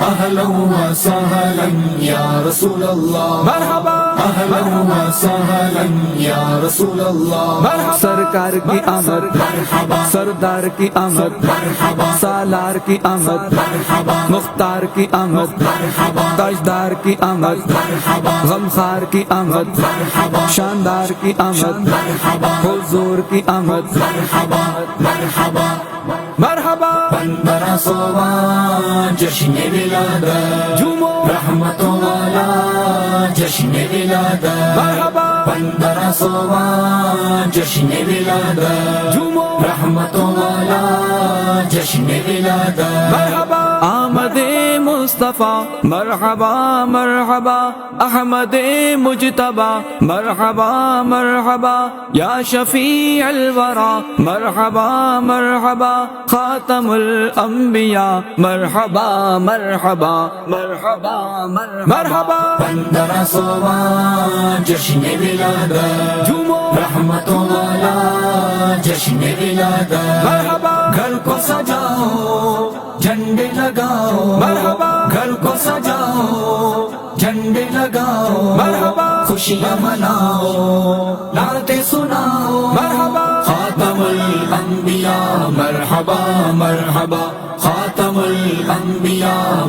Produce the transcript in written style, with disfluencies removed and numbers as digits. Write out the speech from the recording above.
اہلا وسہلا یا رسول اللہ مرحبا اہلا وسہلا یا رسول اللہ مرحبا سرکار کی آمد مرحبا سردار کی آمد مرحبا سالار کی آمد مرحبا مختار کی آمد مرحبا تاجدار کی آمد مرحبا غمخوار کی آمد مرحبا شاندار کی آمد مرحبا حضور کی آمد مرحبا مرحبا مرحبا 1500واں جشن ولادت جھومو رحمتوں والا جشن ولادت مرحبا 1500واں جشن ولادت جھومو رحمتوں والا جشن ولادت مرحبا آمد مصطفیٰ مرحبا مرحبا احمد مجتبی مرحبا مرحبا یا شفیع الورا مرحبا مرحبا خاتم الانبیاء مرحبا مرحبا مرحبا مرحبا 1500واں جشن ولادت جھومو رحمتوں والا جشن ولادت مرحبا گھر کو سجاؤ جھنڈے لگاؤ مرحبا گھر کو سجاؤ جھنڈے لگاؤ مرحبا خوشیاں مناؤ نعتیں سناؤ مرحبا خاتم الانبیاء مرحبا مرحبا خاتم الانبیاء